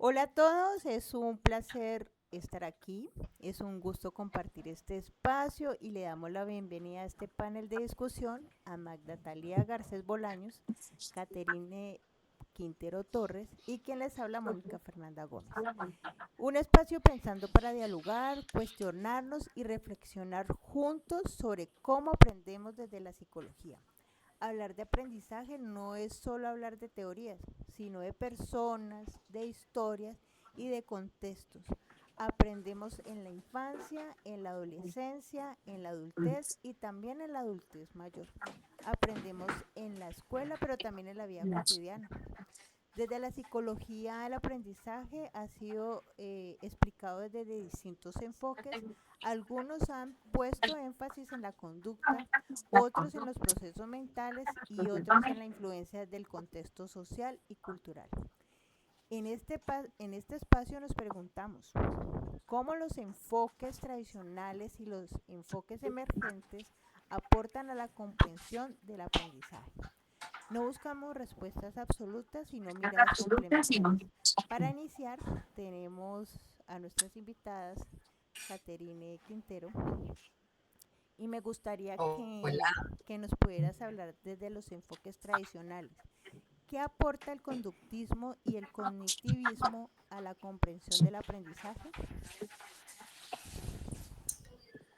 Hola a todos, es un placer estar aquí, es un gusto compartir este espacio y le damos la bienvenida a este panel de discusión a Magda Talía Garcés Bolaños, Caterine Quintero Torres y quien les habla Mónica Fernanda Gómez. Un espacio pensando para dialogar, cuestionarnos y reflexionar juntos sobre cómo aprendemos desde la psicología. Hablar de aprendizaje no es solo hablar de teorías, sino de personas, de historias y de contextos. Aprendemos en la infancia, en la adolescencia, en la adultez y también en la adultez mayor. Aprendemos en la escuela, pero también en la vida cotidiana. Desde la psicología el aprendizaje ha sido explicado desde distintos enfoques. Algunos han puesto énfasis en la conducta, otros en los procesos mentales y otros en la influencia del contexto social y cultural. En este espacio nos preguntamos cómo los enfoques tradicionales y los enfoques emergentes aportan a la comprensión del aprendizaje. No buscamos respuestas absolutas, sino miradas complementarias. Para iniciar, tenemos a nuestras invitadas, Caterine Quintero, y me gustaría Hola. que nos pudieras hablar desde los enfoques tradicionales. ¿Qué aporta el conductismo y el cognitivismo a la comprensión del aprendizaje?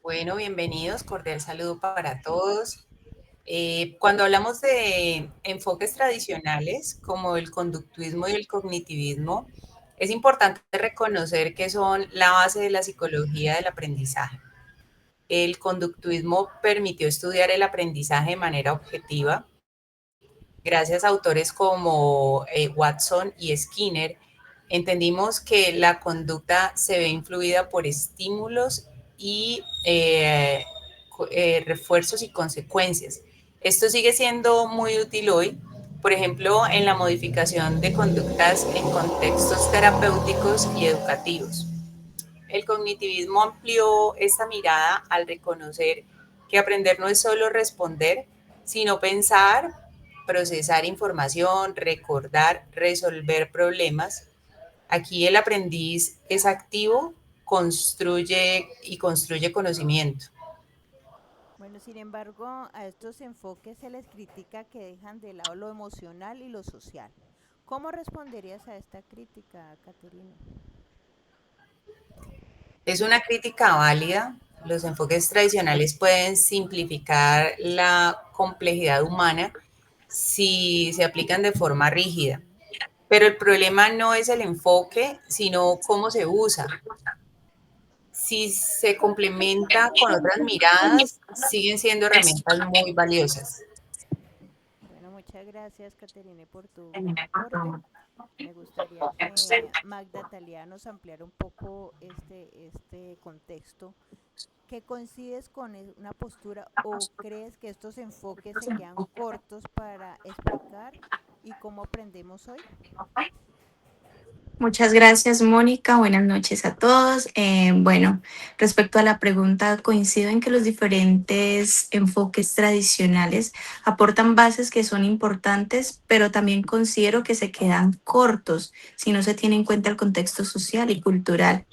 Bueno, bienvenidos, cordial saludo para todos. Cuando hablamos de enfoques tradicionales como el conductuismo y el cognitivismo, es importante reconocer que son la base de la psicología del aprendizaje. El conductuismo permitió estudiar el aprendizaje de manera objetiva. Gracias a autores como Watson y Skinner, entendimos que la conducta se ve influida por estímulos y refuerzos y consecuencias. Esto sigue siendo muy útil hoy, por ejemplo, en la modificación de conductas en contextos terapéuticos y educativos. El cognitivismo amplió esta mirada al reconocer que aprender no es solo responder, sino pensar, procesar información, recordar, resolver problemas. Aquí el aprendiz es activo, construye conocimiento. Bueno, sin embargo, a estos enfoques se les critica que dejan de lado lo emocional y lo social. ¿Cómo responderías a esta crítica, Caterine? Es una crítica válida. Los enfoques tradicionales pueden simplificar la complejidad humana si se aplican de forma rígida. Pero el problema no es el enfoque, sino cómo se usa. Si se complementa con otras miradas, siguen siendo herramientas muy valiosas. Bueno, muchas gracias, Caterine, por tu aporte. Me gustaría que Magda Talía nos ampliara un poco este contexto. ¿Qué coincides con una postura o crees que estos enfoques se quedan cortos para explicar y cómo aprendemos hoy? Muchas gracias, Mónica. Buenas noches a todos. Bueno, respecto a la pregunta, coincido en que los diferentes enfoques tradicionales aportan bases que son importantes, pero también considero que se quedan cortos si no se tiene en cuenta el contexto social y cultural.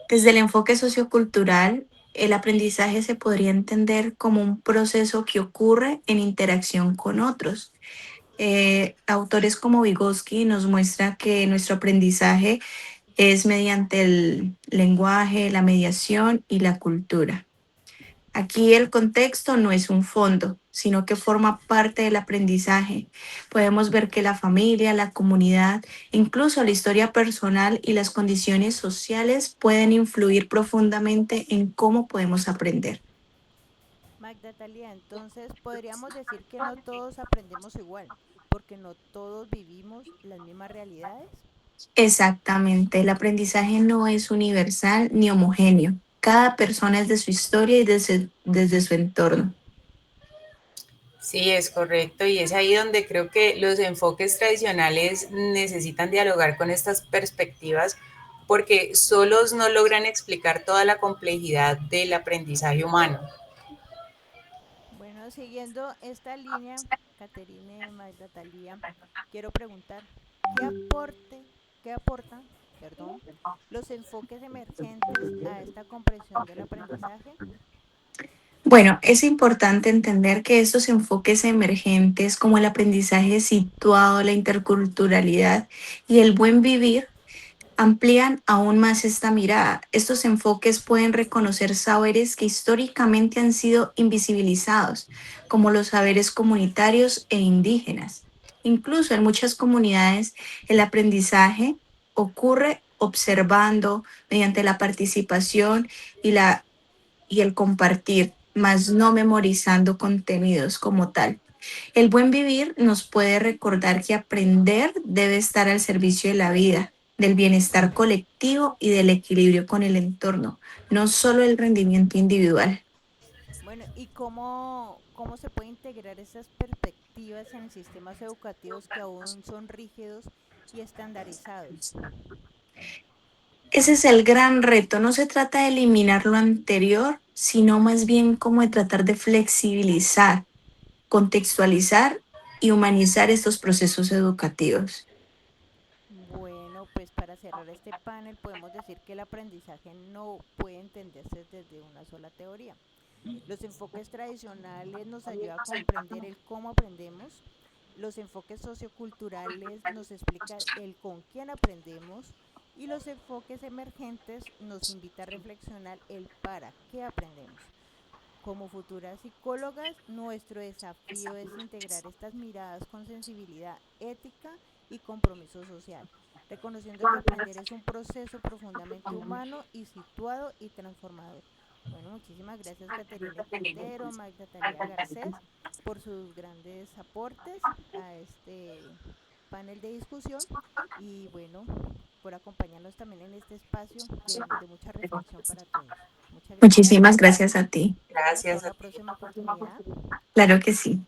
Desde el enfoque sociocultural, el aprendizaje se podría entender como un proceso que ocurre en interacción con otros. Autores como Vygotsky nos muestra que nuestro aprendizaje es mediante el lenguaje, la mediación y la cultura. Aquí el contexto no es un fondo, sino que forma parte del aprendizaje. Podemos ver que la familia, la comunidad, incluso la historia personal y las condiciones sociales pueden influir profundamente en cómo podemos aprender. Magda Talía, entonces podríamos decir que no todos aprendemos igual, porque no todos vivimos las mismas realidades. Exactamente, el aprendizaje no es universal ni homogéneo. Cada persona es de su historia y desde su entorno. Sí, es correcto. Y es ahí donde creo que los enfoques tradicionales necesitan dialogar con estas perspectivas porque solos no logran explicar toda la complejidad del aprendizaje humano. Bueno, siguiendo esta línea, Caterine Magda Talía, quiero preguntar, ¿qué aporte, qué aportan, perdón, los enfoques emergentes a esta comprensión del aprendizaje? Bueno, es importante entender que estos enfoques emergentes como el aprendizaje situado, la interculturalidad y el buen vivir amplían aún más esta mirada. Estos enfoques pueden reconocer saberes que históricamente han sido invisibilizados, como los saberes comunitarios e indígenas. Incluso en muchas comunidades el aprendizaje ocurre observando mediante la participación y, y el compartir, más no memorizando contenidos como tal. El buen vivir nos puede recordar que aprender debe estar al servicio de la vida, del bienestar colectivo y del equilibrio con el entorno, no solo el rendimiento individual. Bueno, ¿y cómo se puede integrar esas perspectivas en sistemas educativos que aún son rígidos y estandarizados? Ese es el gran reto. No se trata de eliminar lo anterior, sino más bien como de tratar de flexibilizar, contextualizar y humanizar estos procesos educativos. Bueno, pues para cerrar este panel podemos decir que el aprendizaje no puede entenderse desde una sola teoría. Los enfoques tradicionales nos ayudan a comprender el cómo aprendemos, los enfoques socioculturales nos explican el con quién aprendemos y los enfoques emergentes nos invitan a reflexionar el para qué aprendemos. Como futuras psicólogas, nuestro desafío es integrar estas miradas con sensibilidad ética y compromiso social, reconociendo que aprender es un proceso profundamente humano y situado y transformador. Bueno, muchísimas gracias Caterine Quintero, Magda Talía Garcés, por sus grandes aportes a este panel de discusión y bueno, por acompañarnos también en este espacio de mucha reflexión para todos. Muchas gracias. Muchísimas gracias a ti. Hasta Gracias a una ti. próxima oportunidad. Claro que sí.